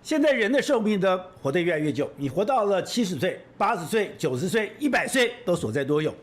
现在人的寿命呢，活得越来越久，你活到了70岁、80岁、90岁、100岁都所在多有。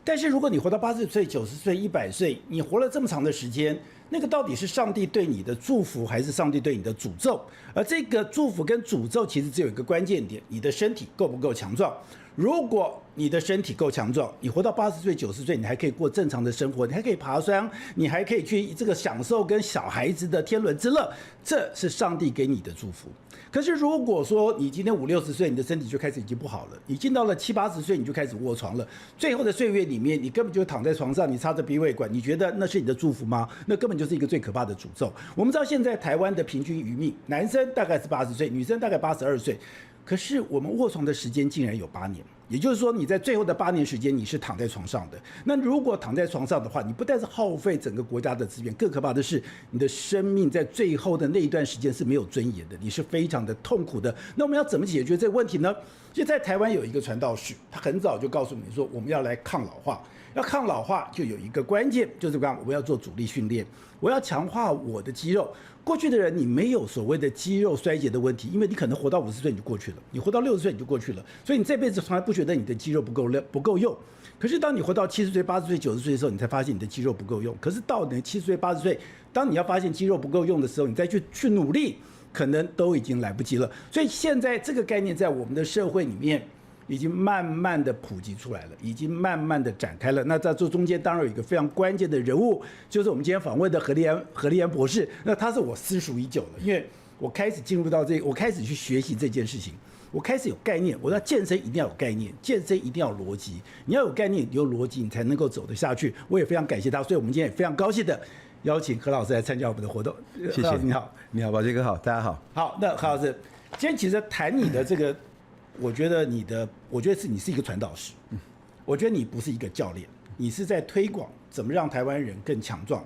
但是如果你活到80岁、90岁、100岁，你活了这么长的时间，那个到底是上帝对你的祝福，还是上帝对你的诅咒？而这个祝福跟诅咒其实只有一个关键点：你的身体够不够强壮？如果你的身体够强壮，你活到80岁、90岁，你还可以过正常的生活，你还可以爬山，你还可以去这个享受跟小孩子的天伦之乐，这是上帝给你的祝福。可是如果说你今天50、60岁，你的身体就开始已经不好了，你进到了70、80岁，你就开始卧床了，最后的岁月里面，你根本就躺在床上，你插着鼻胃管，你觉得那是你的祝福吗？那根本就是一个最可怕的诅咒。我们知道现在台湾的平均余命，男生大概是80岁，女生大概82岁。可是我们卧床的时间竟然有8年，也就是说你在最后的8年时间你是躺在床上的。那如果躺在床上的话，你不但是耗费整个国家的资源，更可怕的是你的生命在最后的那一段时间是没有尊严的，你是非常的痛苦的。那我们要怎么解决这个问题呢？就在台湾有一个传道士，他很早就告诉你说，我们要来抗老化。要抗老化就有一个关键，就是我们要做阻力训练，我要强化我的肌肉。过去的人你没有所谓的肌肉衰竭的问题，因为你可能活到50岁你就过去了，你活到60岁你就过去了，所以你这辈子从来不觉得你的肌肉不够用。可是当你活到70岁、80岁、90岁的时候，你才发现你的肌肉不够用。可是到你70岁、80岁，当你要发现肌肉不够用的时候，你再去努力，可能都已经来不及了。所以现在这个概念在我们的社会里面已经慢慢的普及出来了，已经慢慢的展开了。那在这中间当然有一个非常关键的人物，就是我们今天访问的何立安博士。那他是我私塾已久了，因为我开始进入到我开始去学习这件事情，我开始有概念。我说健身一定要有概念，健身一定要有逻辑，你要有概念，有逻辑，你才能够走得下去。我也非常感谢他，所以我们今天也非常高兴的邀请何老师来参加我们的活动。谢谢。何老师你好。你好，宝杰哥好，大家好。好，那何老师，今天其实谈你的这个。我觉得你是一个传道士，我觉得你不是一个教练，你是在推广怎么让台湾人更强壮、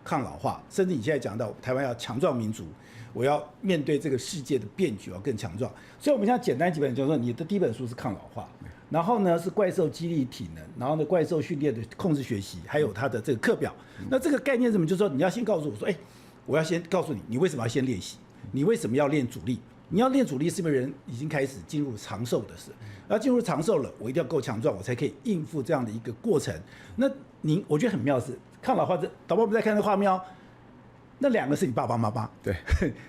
抗老化，甚至你现在讲到台湾要强壮民族，我要面对这个世界的变局要更强壮。所以我们现在简单几本，就是说你的第一本书是抗老化，然后呢是怪兽激励体能，然后呢怪兽训练的控制学习，还有它的这个课表。那这个概念是什么？就是说你要先告诉我说，我要先告诉你，你为什么要先练习，你为什么要练阻力。你要练阻力，是因为人已经开始进入长寿的事，而进入长寿了，我一定要够强壮，我才可以应付这样的一个过程。那我觉得很妙的是，抗老化导播不在看那画面哦，那2个是你爸爸妈妈，对，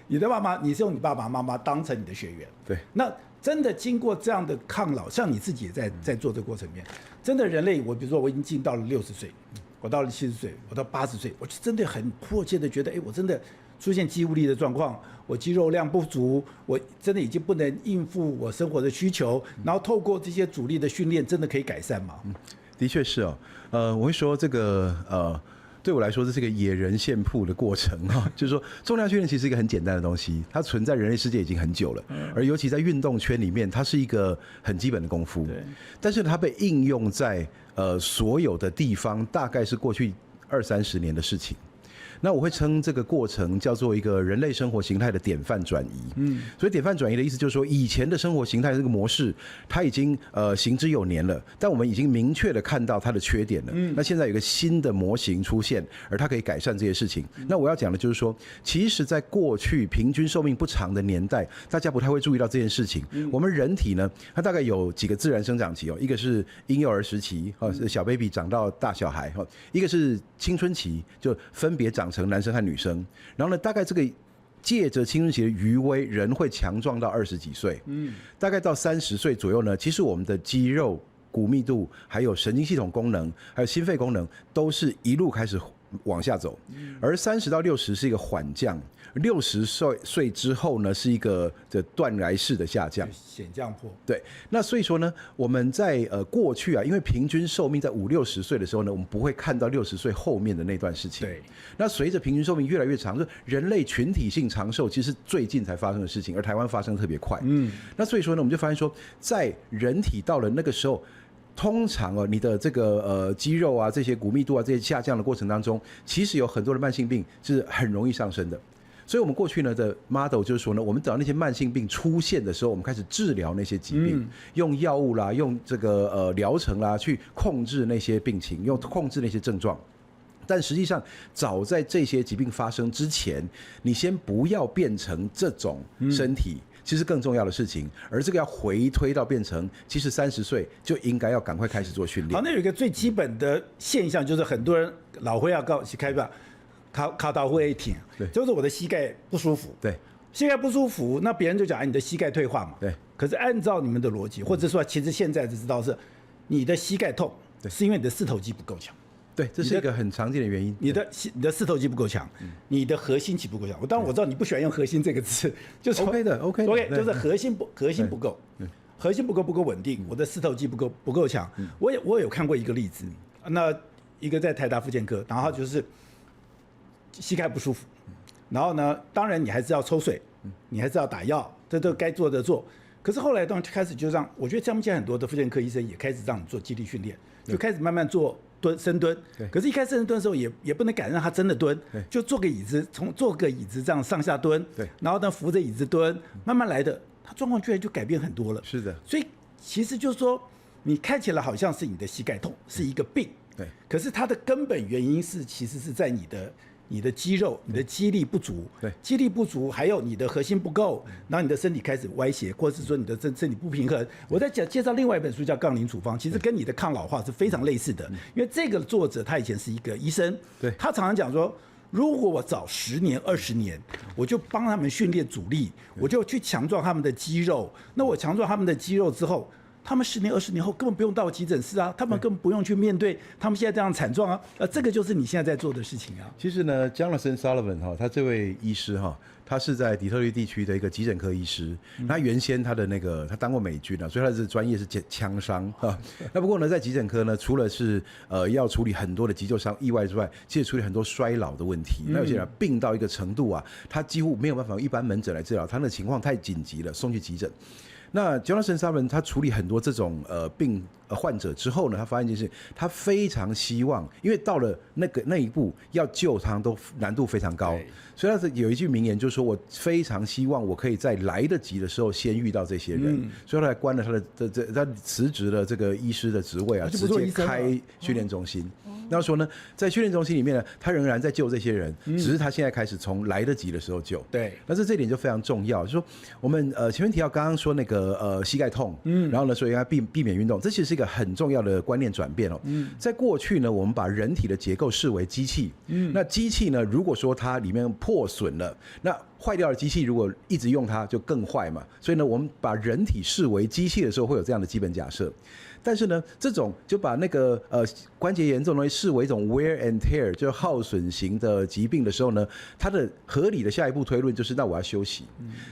你的爸妈，你是用你爸爸妈妈当成你的学员，对。那真的经过这样的抗老，像你自己也在做这个过程里面，真的人类，比如说我已经进到了60岁，我到了70岁，我到80岁，我就真的很迫切的觉得，我真的出现肌无力的状况，我肌肉量不足，我真的已经不能应付我生活的需求，然后透过这些阻力的训练，真的可以改善吗？的确是哦，我会说这个对我来说，这是个野人献曝的过程哈，就是说重量训练其实是一个很简单的东西，它存在人类世界已经很久了，而尤其在运动圈里面，它是一个很基本的功夫。对，但是它被应用在所有的地方，大概是过去20-30年的事情。那我会称这个过程叫做一个人类生活形态的典范转移。所以典范转移的意思就是说，以前的生活形态这个模式，它已经行之有年了，但我们已经明确的看到它的缺点了。那现在有一个新的模型出现，而它可以改善这些事情。那我要讲的就是说，其实在过去平均寿命不长的年代，大家不太会注意到这件事情。我们人体呢，它大概有几个自然生长期哦，一个是婴幼儿时期，小 baby 长到大小孩，一个是青春期，就分别长成男生和女生，然后呢，大概这个借着青春期的余威，人会强壮到20几岁，大概到30岁左右呢，其实我们的肌肉、骨密度，还有神经系统功能，还有心肺功能，都是一路开始往下走，而30到60是一个缓降，60岁之后呢是一个断崖式的下降，险降坡。对，那所以说呢，我们在过去啊，因为平均寿命在50、60岁的时候呢，我们不会看到60岁后面的那段事情。对，那随着平均寿命越来越长，就人类群体性长寿，其实是最近才发生的事情，而台湾发生得特别快。那所以说呢，我们就发现说，在人体到了那个时候。通常你的这个肌肉啊，这些骨密度啊，这些下降的过程当中，其实有很多的慢性病是很容易上升的。所以我们过去呢的 model 就是说呢，我们等到那些慢性病出现的时候，我们开始治疗那些疾病，用药物啦，用这个疗程啦，去控制那些病情，用控制那些症状。但实际上，早在这些疾病发生之前，你先不要变成这种身体，其实更重要的事情。而这个要回推到变成，其实30岁就应该要赶快开始做训练。好，那有一个最基本的现象，就是很多人老会要告开吧，卡到会挺，就是我的膝盖不舒服。对，膝盖不舒服，那别人就讲你的膝盖退化嘛。对。可是按照你们的逻辑，或者说其实现在就知道是，你的膝盖痛，是因为你的四头肌不够强。对，这是一个很常见的原因。你的四头肌不够强，你的核心肌不够强。当然我知道你不喜欢用核心这个字，就是 OK 的 OK， 就是核心不够，核心不够稳定。我的四头肌不够强。我有看过一个例子，那一个在台大复健科，然后就是膝盖不舒服，然后呢，当然你还是要抽水，你还是要打药，这都该做的做。可是后来当然开始就让我觉得现在很多的复健科医生也开始让你做肌力训练，就开始慢慢做深蹲。可是一开始深蹲的时候也不能敢让他真的蹲，就坐个椅子，坐个椅子这样上下蹲，然后呢扶着椅子蹲，慢慢来的，他状况居然就改变很多了。是的，所以其实就是说，你看起来好像是你的膝盖痛，是一个病，对，可是它的根本原因其实是在你的肌肉、你的肌力不足，对，肌力不足，还有你的核心不够，然后你的身体开始歪斜，或者是说你的身体不平衡。我在介绍另外一本书叫《杠铃处方》，其实跟你的抗老化是非常类似的，因为这个作者他以前是一个医生，对，他常常讲说，如果我早10年、20年，我就帮他们训练阻力，我就去强壮他们的肌肉，那我强壮他们的肌肉之后，他们10年、20年后根本不用到急诊室啊，他们根本不用去面对他们现在这样惨状啊，这个就是你现在在做的事情啊。其实呢 ，Jonathan Sullivan 哈，他这位医师哈，他是在底特律地区的一个急诊科医师。他原先他他当过美军啊，所以他的专业是枪伤哈。那不过呢，在急诊科呢，除了是要处理很多的急救伤意外之外，其实处理很多衰老的问题。那有些人病到一个程度啊，他几乎没有办法用一般门诊来治疗，他的情况太紧急了，送去急诊。那 Jonathan Sullivan 他处理很多这种患者之后呢，他发现一件事，他非常希望，因为到了那一步要救他都难度非常高，所以他有一句名言就是说，我非常希望我可以在来得及的时候先遇到这些人，所以他才关了他辞职了这个医师的职位啊，直接开训练中心。那说呢，在训练中心里面呢，他仍然在救这些人，只是他现在开始从来得及的时候救。对，但是这点就非常重要，就是说我们前面提到刚刚说那个膝盖痛，然后呢，所以应该避免运动，这其实是一个很重要的观念转变哦。在过去呢，我们把人体的结构视为机器，那机器呢，如果说它里面破损了，那坏掉的机器如果一直用它就更坏嘛，所以呢，我们把人体视为机器的时候会有这样的基本假设。但是呢，这种就把那个关节炎这种东西视为一种 wear and tear， 就是耗损型的疾病的时候呢，它的合理的下一步推论就是那我要休息。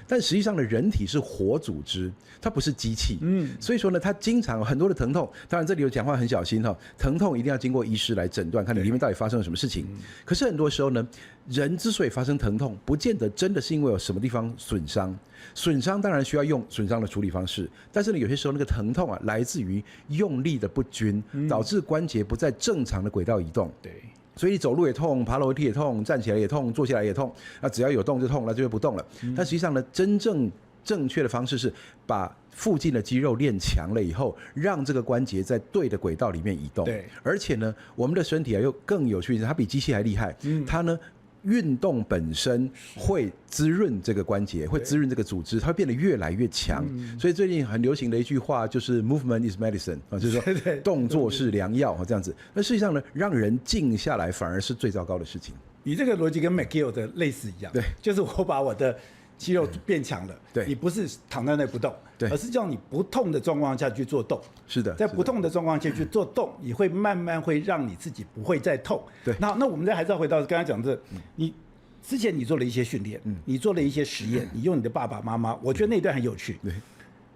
但实际上呢，人体是活组织，它不是机器。所以说呢，它经常有很多的疼痛。当然这里有讲话很小心哈，疼痛一定要经过医师来诊断，看你里面到底发生了什么事情。可是很多时候呢，人之所以发生疼痛，不见得真的是因为有什么地方损伤。损伤当然需要用损伤的处理方式，但是呢，有些时候那个疼痛啊，来自于用力的不均，导致关节不在正常的轨道移动。对，所以你走路也痛，爬楼梯也痛，站起来也痛，坐下来也痛。那只要有动就痛，那就不动了。但实际上呢，真正正确的方式是把附近的肌肉练强了以后，让这个关节在对的轨道里面移动。对，而且呢，我们的身体啊又更有趣，它比机器还厉害。它呢，运动本身会滋润这个关节，会滋润这个组织，它会变得越来越强。所以最近很流行的一句话就是 "Movement is medicine" 啊，就是说动作是良药这样子。那事实上呢，让人静下来反而是最糟糕的事情。你这个逻辑跟 McGill 的类似一样，对，就是我把我的肌肉变强了，对，你不是躺在那不动，对，而是叫你不痛的状况下去做动。是的，在不痛的状况下去做动，你会慢慢会让你自己不会再痛。对，那我们还是要回到刚才讲的，你之前你做了一些训练，你做了一些实验，你用你的爸爸妈妈，我觉得那一段很有趣。对，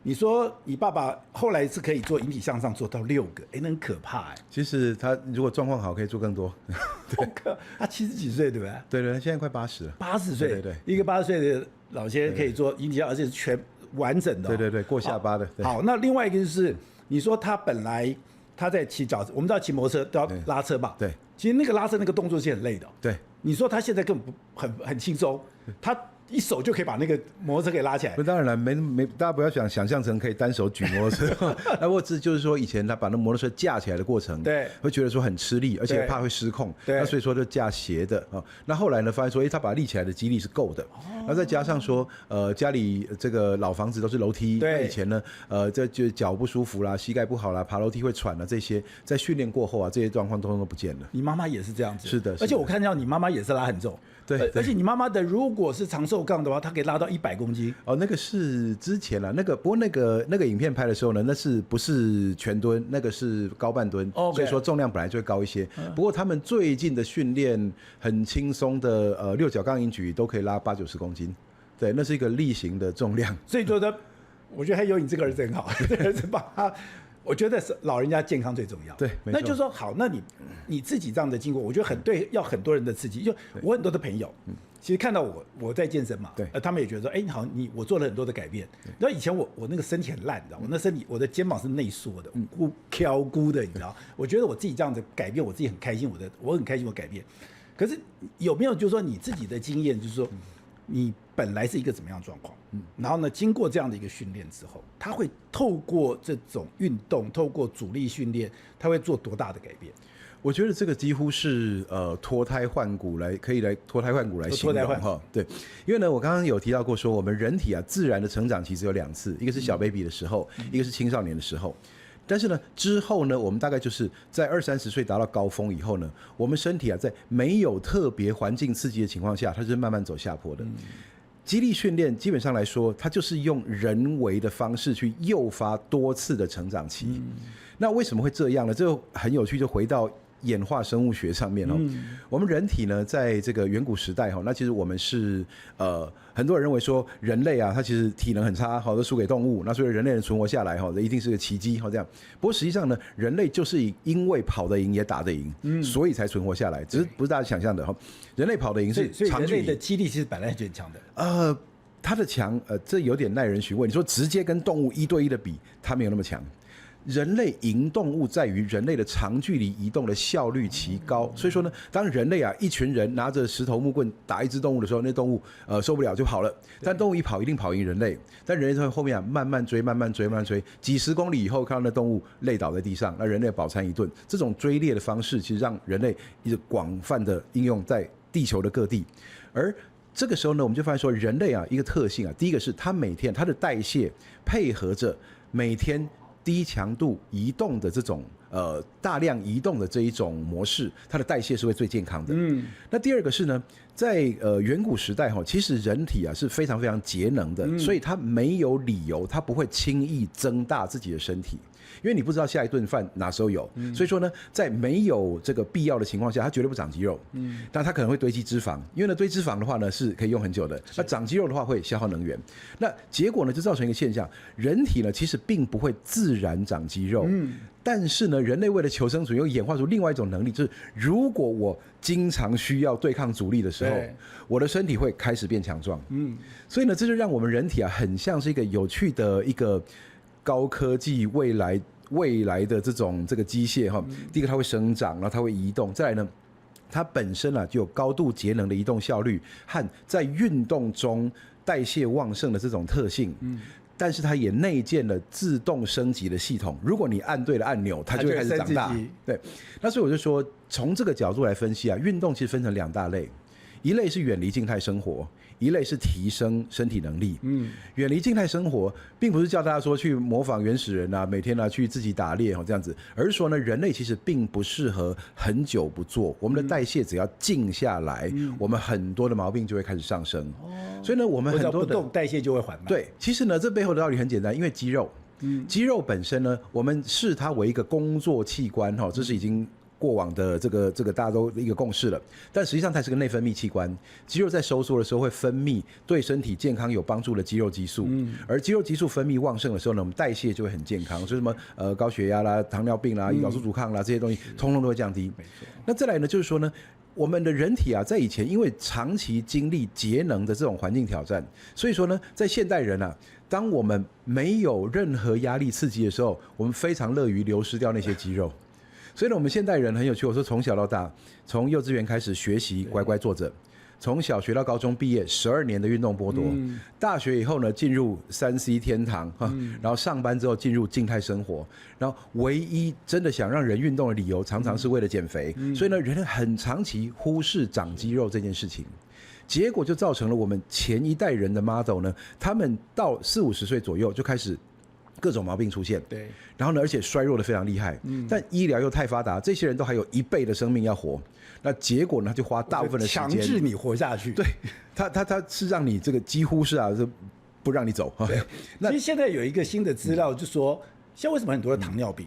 你说你爸爸后来是可以做引体向上做到6个，那很可怕其实他如果状况好，可以做更多。对，他70几岁，对不对？对，现在快80了。80岁，对，一个80岁的老先生可以做引体向上，而且是全完整的。对，过下巴的。好，那另外一个就是，你说他本来他在骑脚，我们知道骑摩托车都要拉车吧？对，其实那个拉车那个动作是很累的。对，你说他现在根本很轻松，他一手就可以把那个摩托车给拉起来不，。当然了，大家不要想象成可以单手举摩托车，那或者就是说以前他把那摩托车架起来的过程，对，会觉得说很吃力，而且对怕会失控，对那所以说就架斜的啊。那后来呢，发现说，他把它立起来的肌力是够的，那再加上说，家里这个老房子都是楼梯，对那以前呢，这就脚不舒服啦，膝盖不好啦，爬楼梯会喘啦，这些在训练过后啊，这些状况通通都不见了。你妈妈也是这样子，是的，而且我看到你妈妈也是拉很重，对，而且你妈妈的如果是长寿杠的话，她可以拉到100公斤。哦，那个是之前啦，不过那个影片拍的时候呢，那是不是全蹲？那个是高半蹲， Okay 所以说重量本来就会高一些。不过他们最近的训练很轻松的，六角杠硬举都可以拉80-90公斤，对，那是一个例行的重量。所以觉得，我觉得还有你这个儿子很好，这个儿子把他，我觉得是老人家健康最重要。对没错那就是说好，那你自己这样的经过，我觉得要很多人的刺激。就我很多的朋友，其实看到我在健身嘛，对他们也觉得说，哎，好，我做了很多的改变。然后以前我那个身体很烂，你知道，我那身体我的肩膀是内缩的，挑估的，你知道。我觉得我自己这样子改变，我自己很开心，我很开心我改变。可是有没有就是说你自己的经验，就是说你本来是一个怎么样的状况，然后呢，经过这样的一个训练之后，他会透过这种运动，透过阻力训练，他会做多大的改变？我觉得这个几乎是脱胎换骨可以来脱胎换骨来形容哈。对，因为呢，我刚刚有提到过说，我们人体啊自然的成长其实有2次，一个是小 baby 的时候，一个是青少年的时候。但是呢，之后呢，我们大概就是在20-30岁达到高峰以后呢，我们身体啊在没有特别环境刺激的情况下，它就是慢慢走下坡的。肌力训练基本上来说，它就是用人为的方式去诱发多次的成长期。那为什么会这样呢？这就很有趣，就回到演化生物学上面哦。我们人体呢，在这个远古时代哈，那其实我们是很多人认为说人类啊，他其实体能很差，好都输给动物，那所以人类能存活下来哈，这一定是个奇迹哈这样。不过实际上呢，人类就是因为跑得赢也打得赢，所以才存活下来，只是不是大家想象的哈。人类跑得赢是所以人长距离类的肌力其实本来就很强的。它的强这有点耐人寻味。你说直接跟动物1对1的比，它没有那么强。人类赢动物在于人类的长距离移动的效率奇高，所以说呢，当人类啊一群人拿着石头木棍打一只动物的时候，那动物受不了就跑了，但动物一跑一定跑赢人类，但人类在后面啊慢慢追，几十公里以后看到那动物累倒在地上，那人类饱餐一顿。这种追猎的方式其实让人类一直广泛的应用在地球的各地，而这个时候呢，我们就发现说人类啊一个特性啊，第一个是它每天它的代谢配合着每天低强度移动的这种大量移动的这一种模式，它的代谢是会最健康的。那第二个是呢，在远古时代哈，其实人体啊是非常非常节能的，所以它没有理由，它不会轻易增大自己的身体。因为你不知道下一顿饭哪时候有，所以说呢，在没有这个必要的情况下，它绝对不长肌肉。但它可能会堆积脂肪，因为呢堆脂肪的话呢是可以用很久的，那长肌肉的话会消耗能源。那结果呢就造成一个现象，人体呢其实并不会自然长肌肉。但是呢，人类为了求生存，又演化出另外一种能力，就是如果我经常需要对抗阻力的时候，我的身体会开始变强壮。所以呢，这就让我们人体啊，很像是一个有趣的一个高科技未来的这个机械哈。第一个它会生长，然后它会移动，再来呢，它本身啊就有高度节能的移动效率和在运动中代谢旺盛的这种特性。但是它也内建了自动升级的系统，如果你按对了按钮，它就会开始长大。对，那所以我就说，从这个角度来分析啊，运动其实分成2大类，一类是远离静态生活，一类是提升身体能力。远离静态生活，并不是叫大家说去模仿原始人啊，每天去自己打猎这样子，而是说呢，人类其实并不适合很久不做，我们的代谢只要静下来，我们很多的毛病就会开始上升。所以呢，我们很多的不动代谢就会缓慢。对，其实呢，这背后的道理很简单，因为肌肉本身呢，我们视它为一个工作器官这是已经过往的这个大家都一个共识了，但实际上它是个内分泌器官。肌肉在收缩的时候会分泌对身体健康有帮助的肌肉激素，而肌肉激素分泌旺盛的时候呢，我们代谢就会很健康，所以什么高血压啦、糖尿病啦、胰岛素阻抗啦这些东西，通通都会降低。那再来呢，就是说呢，我们的人体啊，在以前因为长期经历节能的这种环境挑战，所以说呢，在现代人啊，当我们没有任何压力刺激的时候，我们非常乐于流失掉那些肌肉。所以呢，我们现代人很有趣，我说从小到大，从幼稚园开始学习乖乖坐着，从小学到高中毕业12年的运动剥夺，大学以后呢进入3C 天堂然后上班之后进入静态生活，然后唯一真的想让人运动的理由，常常是为了减肥，所以呢，人很长期忽视长肌肉这件事情。结果就造成了我们前一代人的 model 呢，他们到40-50岁左右就开始各种毛病出现，对，然后呢，而且衰弱的非常厉害，但医疗又太发达，这些人都还有1倍的生命要活，那结果呢，就花大部分的时间强制你活下去，对，他是让你这个几乎是不让你走。其实现在有一个新的资料，就说像为什么很多的糖尿病，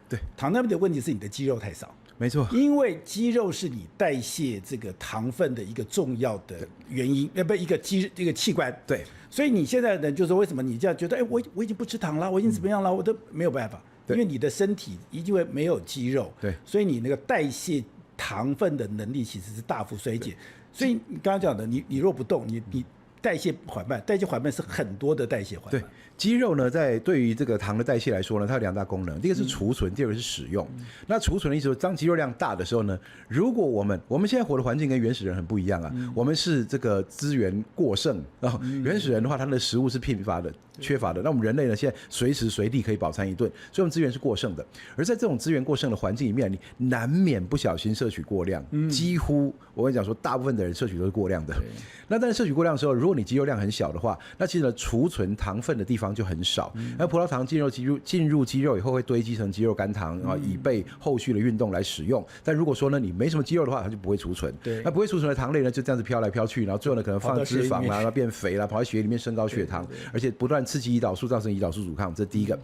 对，糖尿病的问题是你的肌肉太少。没错，因为肌肉是你代谢这个糖分的一个重要的原因，不一个器官。对，所以你现在呢，就是说为什么你这样觉得，我已经不吃糖了，我已经怎么样了，我都没有办法，因为你的身体因为没有肌肉，对，所以你那个代谢糖分的能力其实是大幅衰减。所以你刚刚讲的，你若不动，你代谢缓慢，代谢缓慢是很多的代谢缓慢。对，肌肉呢，对于这个糖的代谢来说呢，它有2大功能，第一个是储存，第二个是使用。那储存的意思是，当肌肉量大的时候呢，如果我们现在活的环境跟原始人很不一样啊，我们是这个资源过剩，然后原始人的话，他们的食物是缺乏的，那我们人类呢，现在随时随地可以饱餐一顿，所以我们资源是过剩的。而在这种资源过剩的环境里面，你难免不小心摄取过量，几乎我跟你讲说，大部分的人摄取都是过量的。那但是摄取过量的时候，如果你肌肉量很小的话，那其实呢，储存糖分的地方就很少。那葡萄糖进入肌肉以后会堆积成肌肉肝糖啊，以备后续的运动来使用。但如果说呢，你没什么肌肉的话，它就不会储存。对，那不会储存的糖类呢，就这样子飘来飘去，然后最后呢，可能放脂肪啦，然后变肥啦，跑在血液里面升高血糖，而且不断刺激胰岛素，造成胰岛素阻抗。这是第一个。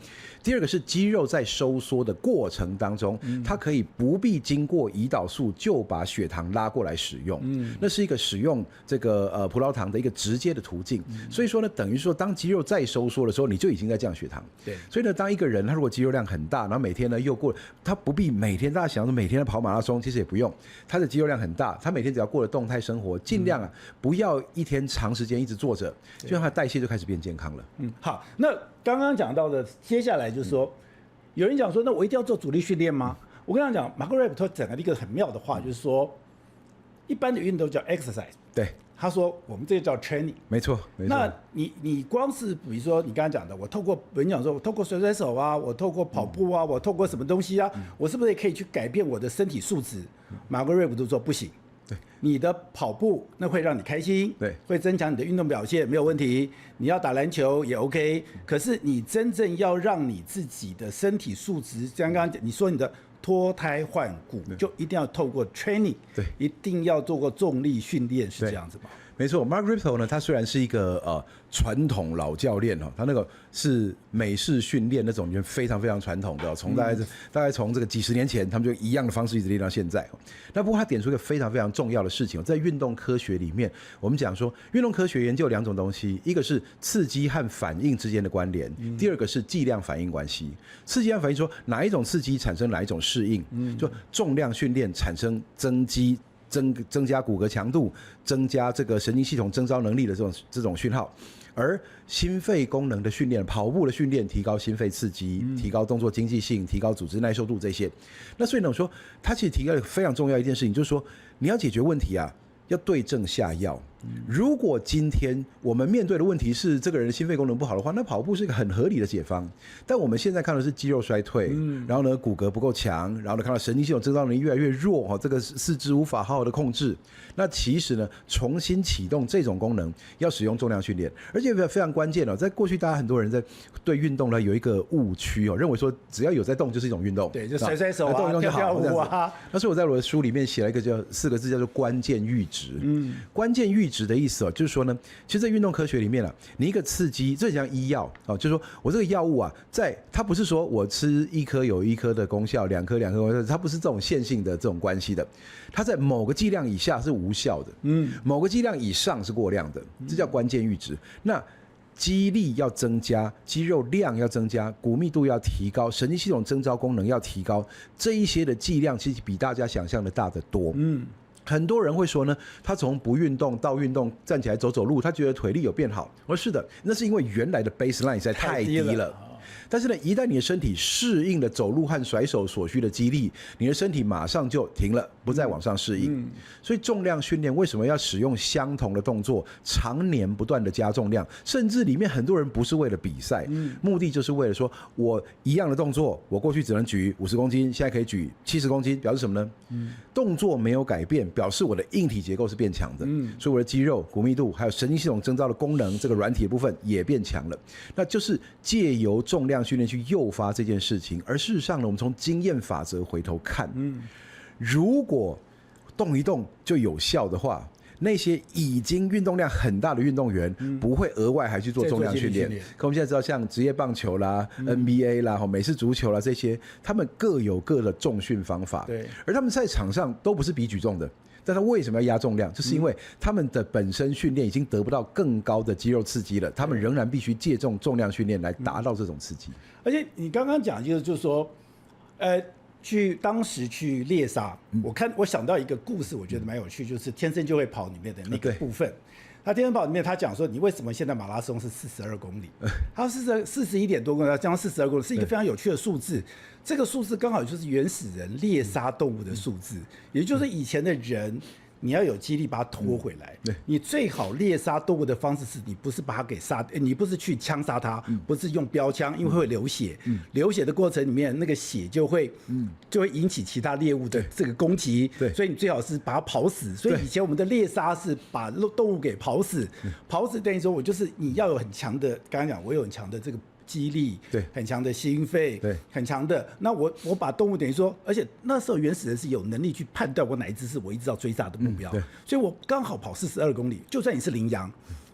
第二个是肌肉在收缩的过程当中，它可以不必经过胰岛素就把血糖拉过来使用。那是一个使用这个葡萄糖的一个直接的途径。所以说呢，等于说当肌肉在收缩的时候，你就已经在降血糖。对。所以呢，当一个人他如果肌肉量很大，然后每天呢他不必每天大家想说每天跑马拉松，其实也不用。他的肌肉量很大，他每天只要过了动态生活，尽量不要一天长时间一直坐着，就让他代谢就开始变健康了。好，那刚刚讲到的，接下来就是说，有人讲说，那我一定要做阻力训练吗？我跟他讲，马克瑞普特讲了一个很妙的话，就是说，一般的运动叫 exercise， 对，他说我们这个叫 training， 没错。那你光是比如说你刚刚讲的，我透过人讲说，我透过甩手啊，我透过跑步啊，我透过什么东西啊，我是不是也可以去改变我的身体素质？马克瑞普特说不行。对，你的跑步那会让你开心，对，会增强你的运动表现，没有问题。你要打篮球也 OK， 可是你真正要让你自己的身体素质，刚刚你说你的脱胎换骨，就一定要透过 training， 对，一定要做过重力训练，是这样子吗？没错 ，Mark Rippetoe 呢，他虽然是一个传统老教练哦，他那个是美式训练那种非常非常传统的，从大概从这个几十年前，他们就一样的方式一直练到现在。那不过他点出一个非常非常重要的事情，在运动科学里面，我们讲说运动科学研究2种东西，一个是刺激和反应之间的关联，第二个是剂量反应关系。刺激和反应说哪一种刺激产生哪一种适应，就重量训练产生增加骨骼强度，增加这个神经系统征召能力的这种讯号，而心肺功能的训练，跑步的训练，提高心肺刺激，提高动作经济性，提高组织耐受度这些。那所以呢，我说他其实提到非常重要一件事情，就是说你要解决问题啊，要对症下药。如果今天我们面对的问题是这个人的心肺功能不好的话，那跑步是一个很合理的解方。但我们现在看的是肌肉衰退，然后呢骨骼不够强，然后呢看到神经系统征召能力越来越弱，这个四肢无法好好的控制。那其实呢，重新启动这种功能要使用重量训练，而且非常关键哦。在过去，大家很多人在对运动呢有一个误区哦，认为说只要有在动就是一种运动，对，就甩手啊，动一动就好，跳舞啊。那所以我在我的书里面写了一个4个字，叫做关键阈值。关键阈值的意思哦，就是说呢，其实在运动科学里面啊，你一个刺激，这像医药哦，就是说我这个药物啊，它不是说我吃1颗有1颗的功效，2颗2颗功效，它不是这种线性的这种关系的，它在某个剂量以下是无效的，某个剂量以上是过量的，这叫关键阈值。那肌力要增加，肌肉量要增加，骨密度要提高，神经系统征召功能要提高，这一些的剂量其实比大家想象的大得多。很多人会说呢，他从不运动到运动，站起来走走路，他觉得腿力有变好。我说是的，那是因为原来的 baseline 实在太低了。但是呢，一旦你的身体适应了走路和甩手所需的肌力，你的身体马上就停了，不再往上适应。所以重量训练为什么要使用相同的动作，常年不断的加重量，甚至里面很多人不是为了比赛，目的就是为了说，我一样的动作，我过去只能举50公斤，现在可以举70公斤，表示什么呢？动作没有改变，表示我的硬体结构是变强的，所以我的肌肉、骨密度还有神经系统征召的功能，这个软体的部分也变强了。那就是借由重量训练去诱发这件事情。而事实上呢，我们从经验法则回头看，如果动一动就有效的话，那些已经运动量很大的运动员不会额外还去做重量训练。可我们现在知道，像职业棒球啦、NBA 啦、美式足球啦这些，他们各有各的重训方法，对，而他们在场上都不是比举重的。但他为什么要压重量？就是因为他们的本身训练已经得不到更高的肌肉刺激了，他们仍然必须借重重量训练来达到这种刺激。而且你刚刚讲就是说，当时去猎杀，我想到一个故事，我觉得蛮有趣，就是《天生就会跑》里面的那个部分。他《天生跑》里面他讲说，你为什么现在马拉松是42公里？他41点多公里，将近42公里，是一个非常有趣的数字。这个数字刚好就是原始人猎杀动物的数字，也就是以前的人。你要有肌力把它拖回来，你最好猎杀动物的方式是你不是把它给杀，你不是去枪杀它，不是用标枪，因为会流血，流血的过程里面那个血就会引起其他猎物的这个攻击，所以你最好是把它跑死。所以以前我们的猎杀是把动物给跑死，跑死等于说我就是你要有很强的，刚刚讲我有很强的这个。肌力，对，很强的心肺，对，很强的。那我把动物等于说，而且那时候原始人是有能力去判断我哪一只是我一直要追杀的目标，所以我刚好跑42公里，就算你是羚羊，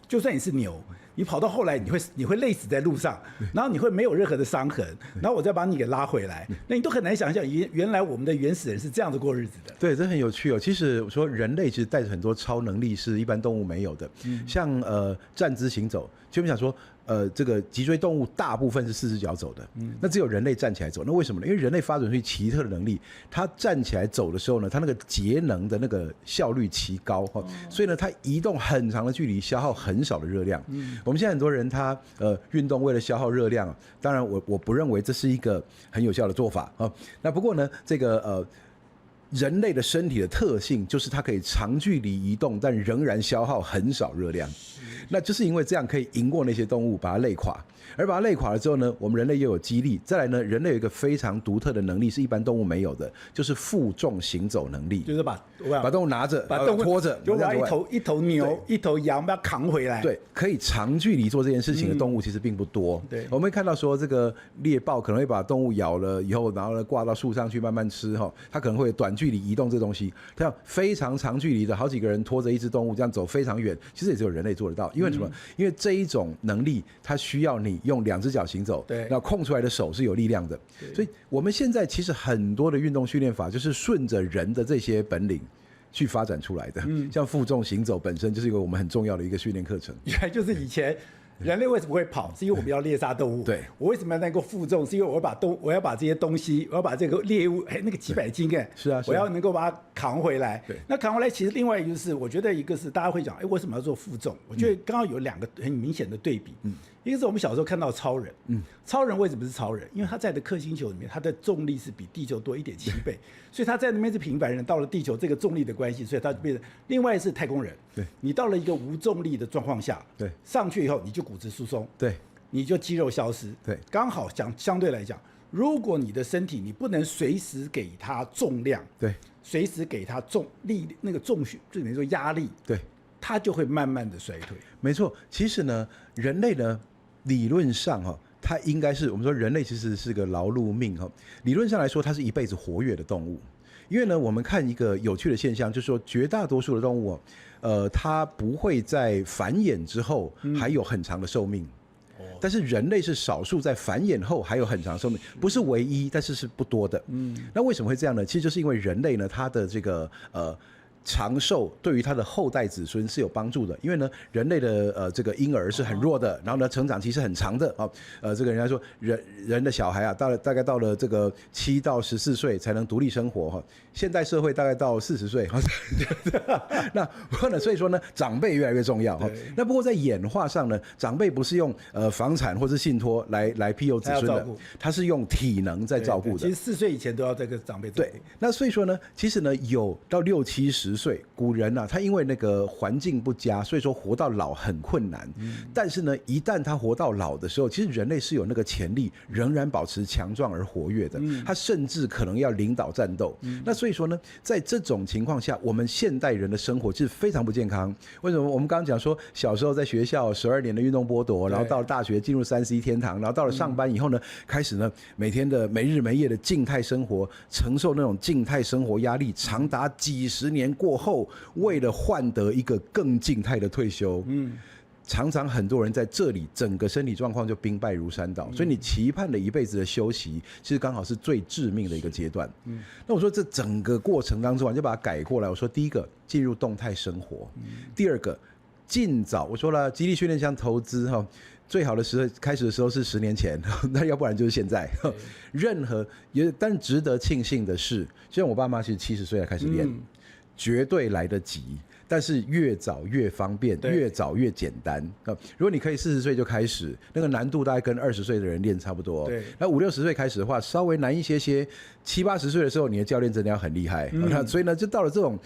就算你是牛，你跑到后来你会累死在路上，然后你会没有任何的伤痕，然后我再把你给拉回来，那你都很难想象原来我们的原始人是这样子过日子的。对，这很有趣哦。其实我说人类其实带着很多超能力是一般动物没有的，像站姿行走，就我们想说。这个脊椎动物大部分是4只脚走的，那只有人类站起来走。那为什么呢？因为人类发展出奇特的能力，它站起来走的时候呢，它那个节能的那个效率奇高，所以呢，它移动很长的距离，消耗很少的热量。我们现在很多人他运动为了消耗热量，当然我不认为这是一个很有效的做法啊。那不过呢，这个人类的身体的特性就是它可以长距离移动，但仍然消耗很少热量。那就是因为这样可以赢过那些动物，把它累垮。而把它累垮了之后呢，我们人类又有肌力。再来呢，人类有一个非常独特的能力，是一般动物没有的，就是负重行走能力。就是把动物拿着，把动物拖着，就把一头牛、一头羊把它扛回来。对，可以长距离做这件事情的动物其实并不多。对，我们会看到说，这个猎豹可能会把动物咬了以后，然后呢挂到树上去慢慢吃哈。它可能会短距离移动这东西，它要非常长距离的，好几个人拖着一只动物这样走非常远，其实也只有人类做得到。因为什么？因为这一种能力，它需要你用2只脚行走，对，那空出来的手是有力量的。所以我们现在其实很多的运动训练法就是顺着人的这些本领去发展出来的。像负重行走本身就是一个我们很重要的一个训练课程。原来就是以前。人类为什么会跑？是因为我们要猎杀动物。对，我为什么要能够负重？是因为我要把这些东西，我要把这个猎物，那个几百斤是啊，我要能够把它扛回来。对，那扛回来其实另外一个就是，我觉得一个是大家会讲，为什么要做负重？我觉得刚刚有2个很明显的对比。一个是我们小时候看到超人，超人为什么是超人？因为他在的氪星球里面，他的重力是比地球多1.7倍，所以他在那边是平凡人，到了地球这个重力的关系，所以他就变成。另外是太空人，对，你到了一个无重力的状况下，对，上去以后你就骨质疏松，对，你就肌肉消失，对，刚好相对来讲，如果你的身体你不能随时给它重量，对，随时给它那个重训，就等于说压力，对。它就会慢慢的衰退。没错，其实呢，人类呢，理论上它应该是我们说人类其实是个劳碌命理论上来说，它是一辈子活跃的动物。因为呢，我们看一个有趣的现象，就是说绝大多数的动物它不会在繁衍之后还有很长的寿命。但是人类是少数在繁衍后还有很长寿命，不是唯一，但是是不多的。那为什么会这样呢？其实就是因为人类呢，它的这个长寿对于他的后代子孙是有帮助的，因为呢，人类的这个婴儿是很弱的，然后呢，成长期是很长的啊。这个人家说人的小孩啊，大概到了这个7到14岁才能独立生活哈。现代社会大概到40岁哈。那所以说呢，长辈越来越重要哈。那不过在演化上呢，长辈不是用房产或是信托来庇佑子孙的，他是用体能在照顾的。其实4岁以前都要这个长辈照顾。对，那所以说呢，其实呢，有到60、70岁，古人啊，他因为那个环境不佳，所以说活到老很困难。但是呢，一旦他活到老的时候，其实人类是有那个潜力，仍然保持强壮而活跃的。他甚至可能要领导战斗。那所以说呢，在这种情况下，我们现代人的生活其实非常不健康。为什么？我们刚刚讲说，小时候在学校12年的运动剥夺，然后到了大学进入3C 天堂，然后到了上班以后呢，开始呢每天的没日没夜的静态生活，承受那种静态生活压力，长达几十年过后，为了换得一个更静态的退休，常常很多人在这里整个身体状况就兵败如山倒，所以你期盼了一辈子的休息，其实刚好是最致命的一个阶段。那我说这整个过程当中，就把它改过来。我说第一个进入动态生活，第二个尽早。我说了，肌力训练像投资哈，最好的时候开始的时候是10年前，那要不然就是现在。任何但值得庆幸的是，就像我爸妈其实70岁才开始练，绝对来得及。但是越早越方便，越早越简单。如果你可以40岁就开始，那个难度大概跟20岁的人练差不多。对，那50、60岁开始的话，稍微难一些些。70、80岁的时候，你的教练真的要很厉害。所以呢，就到了这种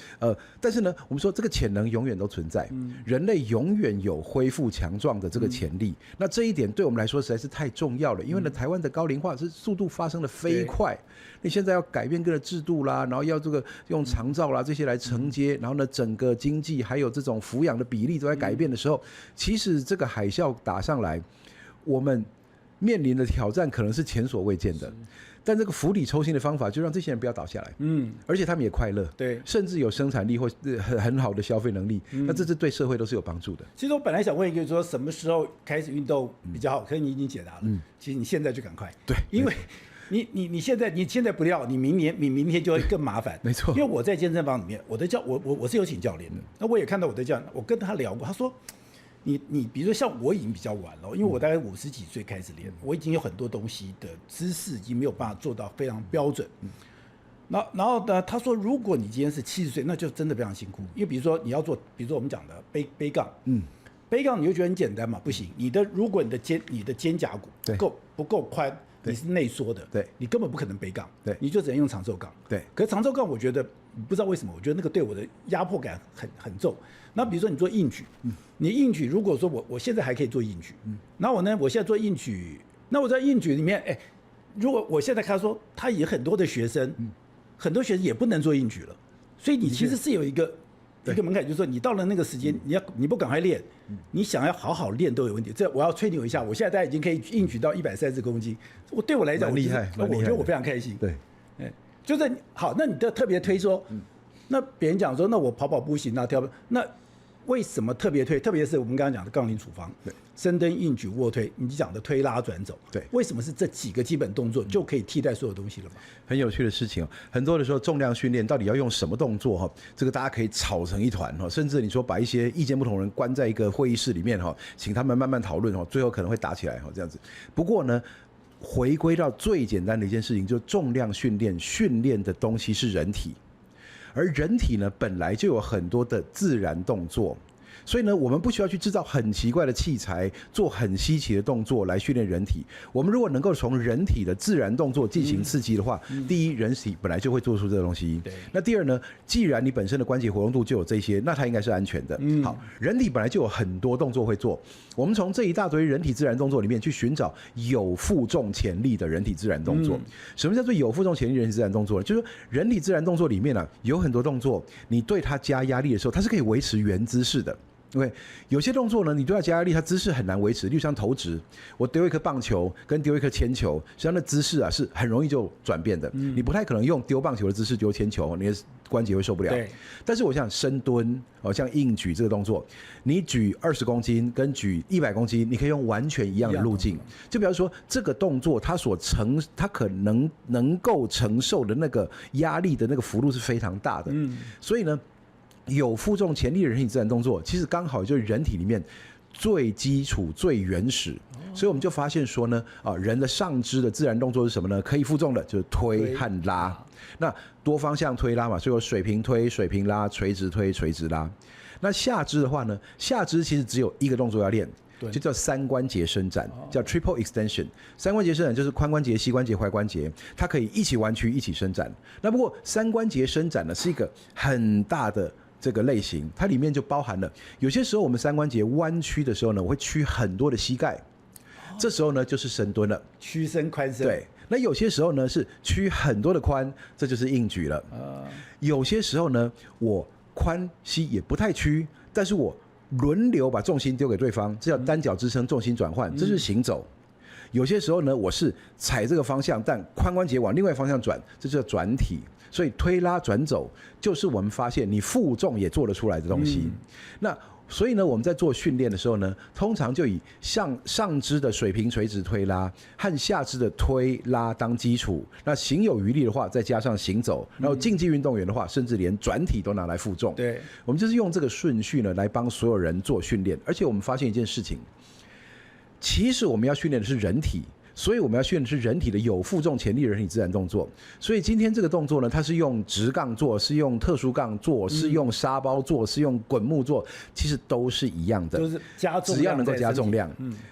但是呢，我们说这个潜能永远都存在，人类永远有恢复强壮的这个潜力。那这一点对我们来说实在是太重要了，因为呢，台湾的高龄化是速度发生的飞快。你现在要改变各个制度啦，然后要这个用长照啦这些来承接，然后呢，整个经济还有这种抚养的比例都在改变的时候，其实这个海啸打上来，我们面临的挑战可能是前所未见的。但这个釜底抽薪的方法，就让这些人不要倒下来，而且他们也快乐，对，甚至有生产力或很好的消费能力，那这是对社会都是有帮助的。其实我本来想问一个，说什么时候开始运动比较好，可是你已经解答了。其实你现在就赶快，对，因为你现在不要，你明天就会更麻烦。没错，因为我在健身房里面，我是有请教练的，那我也看到我的教练，我跟他聊过，他说。你比如说像我已经比较晚了，因为我大概50几岁开始练，我已经有很多东西的姿势已经没有办法做到非常标准。然后呢，他说如果你今天是70岁，那就真的非常辛苦，因为比如说你要做，比如说我们讲的背杠，背杠你就觉得很简单嘛，不行，如果你的肩胛骨不够宽，你是内缩的，对，你根本不可能背杠，对，你就只能用长寿杠，对。可是长寿杠我觉得不知道为什么，我觉得那个对我的压迫感很重。那比如说你做硬举，你硬举如果说我现在还可以做硬举，那我现在做硬举，那我在硬举里面，如果我现在看说他也很多的学生，很多学生也不能做硬举了，所以你其实是有一个门槛，就是说你到了那个时间，你不赶快练，你想要好好练都有问题。这我要吹牛一下，我现在大概已经可以硬举到130公斤，对我来讲，厉害，我觉得我非常开心。对，就是好，那你的特别推说，那别人讲说，那我跑步行啊，跳，那为什么特别推？特别是我们刚刚讲的杠铃处方，深蹲、硬举、卧推，你讲的推拉转走，对，为什么是这几个基本动作就可以替代所有东西了吗？很有趣的事情哦。很多的时候，重量训练到底要用什么动作哈？这个大家可以吵成一团哈，甚至你说把一些意见不同的人关在一个会议室里面哈，请他们慢慢讨论哈，最后可能会打起来哈，这样子。不过呢，回归到最简单的一件事情，就重量训练的东西是人体。而人体呢，本来就有很多的自然动作，所以呢，我们不需要去制造很奇怪的器材，做很稀奇的动作来训练人体。我们如果能够从人体的自然动作进行刺激的话，第一，人体本来就会做出这个东西。那第二呢，既然你本身的关节活动度就有这些，那它应该是安全的。好，人体本来就有很多动作会做，我们从这一大堆人体自然动作里面去寻找有负重潜力的人体自然动作。什么叫做有负重潜力的人体自然动作呢？就是说人体自然动作里面有很多动作，你对它加压力的时候，它是可以维持原姿势的。Okay, 有些动作呢，你对它加压力，它姿势很难维持。例如像投掷，我丢一颗棒球跟丢一颗铅球，实际上的姿势是很容易就转变的。你不太可能用丢棒球的姿势丢铅球，你的关节会受不了。但是我想深蹲，像硬举这个动作，你举20公斤跟举100公斤，你可以用完全一样的路径。就比方说这个动作，它可能够承受的那个压力的那个幅度是非常大的。所以呢，有负重潜力的人体自然动作，其实刚好就是人体里面最基础、最原始。所以我们就发现说呢，人的上肢的自然动作是什么呢？可以负重的就是推和拉。那多方向推拉嘛，所以有水平推、水平拉、垂直推、垂直拉。那下肢的话呢，下肢其实只有一个动作要练。就叫三关节伸展，叫 triple extension。三关节伸展就是髋关节、膝关节、踝关节，它可以一起弯曲、一起伸展。那不过三关节伸展呢是一个很大的这个类型，它里面就包含了有些时候我们三关节弯曲的时候呢，我会屈很多的膝盖，这时候呢就是深蹲了，屈伸髋伸。对，那有些时候呢是屈很多的髋，这就是硬举了。有些时候呢，我髋膝也不太屈，但是我轮流把重心丢给对方，这叫单脚支撑重心转换，这是行走。有些时候呢，我是踩这个方向，但髋关节往另外方向转，这叫转体。所以推拉转走就是我们发现你负重也做得出来的东西。那所以呢，我们在做训练的时候呢，通常就以上肢的水平垂直推拉和下肢的推拉当基础。那行有余力的话，再加上行走，然后竞技运动员的话，甚至连转体都拿来负重。对，我们就是用这个顺序呢，来帮所有人做训练。而且我们发现一件事情，其实我们要训练的是人体。所以我们要训练的是人体的有负重潜力的人体自然动作。所以今天这个动作呢，它是用直杠做，是用特殊杠做，是用沙包做，是用滚木做，其实都是一样的，就是加重量，只要能够加重量。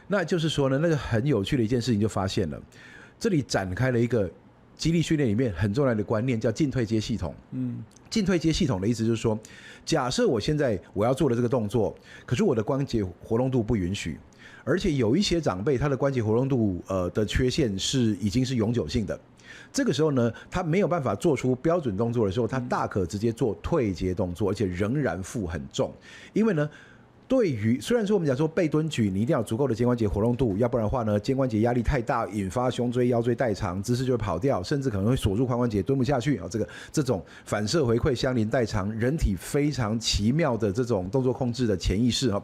那就是说呢，那个很有趣的一件事情就发现了，这里展开了一个肌力训练里面很重要的观念，叫进退阶系统。进退阶系统的意思就是说，假设我现在我要做的这个动作，可是我的关节活动度不允许。而且有一些长辈，他的关节活动度的缺陷已经是永久性的。这个时候呢，他没有办法做出标准动作的时候，他大可直接做退阶动作，而且仍然负很重。因为呢，对于虽然说我们讲说背蹲举，你一定要有足够的肩关节活动度，要不然的话呢，肩关节压力太大，引发胸椎、腰椎代偿，姿势就会跑掉，甚至可能会锁住髋关节，蹲不下去啊。这种反射回馈相邻代偿，人体非常奇妙的这种动作控制的潜意识啊。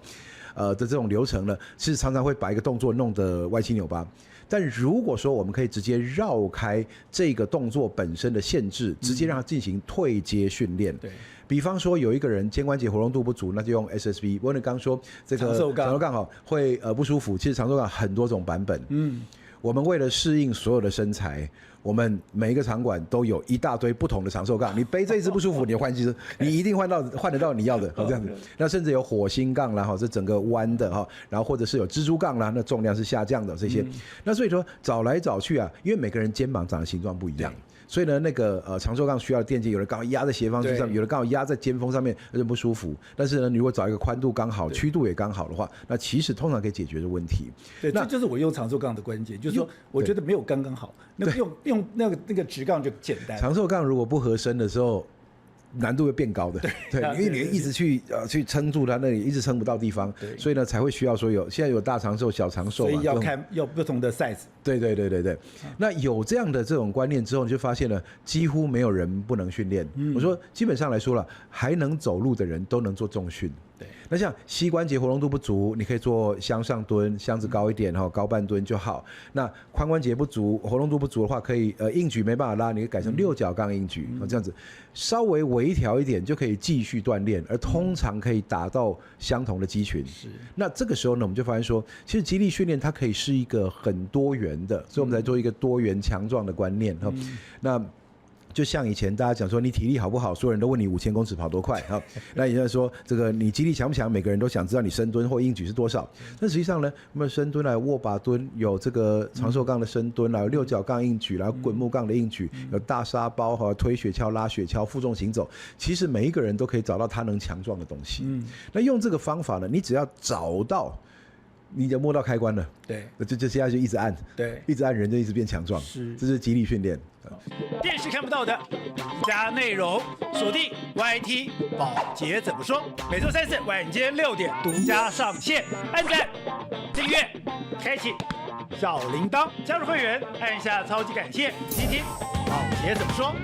的这种流程呢，其实常常会把一个动作弄得歪七扭八。但如果说我们可以直接绕开这个动作本身的限制，直接让它进行退阶训练。对，比方说有一个人肩关节活动度不足，那就用 SSB。我刚说这个长寿杠好会不舒服，其实长寿杠很多种版本。我们为了适应所有的身材，我们每一个场馆都有一大堆不同的长寿杠。你背这一支不舒服，你换一支，你一定换得到你要的，这样子。那甚至有火星杠啦，这整个弯的哈，然后或者是有蜘蛛杠啦，那重量是下降的这些。那所以说找来找去啊，因为每个人肩膀长的形状不一样。所以呢，那个长寿杠需要垫肩，有的刚好压在斜方肌上面，有的刚好压在肩峰上面，有点不舒服。但是呢，你如果找一个宽度刚好、曲度也刚好的话，那其实通常可以解决的问题。对，这就是我用长寿杠的关键，就是说，我觉得没有刚刚好，那用那个直杠就简单。长寿杠如果不合身的时候，难度会变高的，对，因为你一直去撑住它那里，一直撑不到地方，所以呢才会需要说现在有大长寿、小长寿嘛，所以要不同的 size。对，那有这样的这种观念之后，你就发现了几乎没有人不能训练。我说基本上来说了，还能走路的人都能做重训。对，那像膝关节活动度不足，你可以做向上蹲，箱子高一点高半蹲就好。那髋关节不足，活动度不足的话，可以硬举没办法拉，你可以改成6角杠硬举，这样子稍微微调一点就可以继续锻炼，而通常可以达到相同的肌群。那这个时候呢，我们就发现说，其实肌力训练它可以是一个很多元的，所以我们才做一个多元强壮的观念。那就像以前大家讲说你体力好不好，所有人都问你5000公尺跑多快啊？那也就是说这个你肌力强不强，每个人都想知道你深蹲或硬举是多少。那实际上呢，我们深蹲啦、握把蹲，有这个长寿杠的深蹲啦，有6角杠硬举啦，滚木杠的硬举，有大沙包和推雪橇、拉雪橇、负重行走。其实每一个人都可以找到他能强壮的东西。那用这个方法呢，你只要找到。你就摸到开关了，对，就接下来就一直按，对，一直按人就一直变强壮，这是肌力训练。电视看不到的加内容，锁定 YT 宝洁怎么说，每周3、4晚间6点独家上线，按赞、订阅、开启小铃铛，加入会员按下超级感谢，听听宝洁怎么说。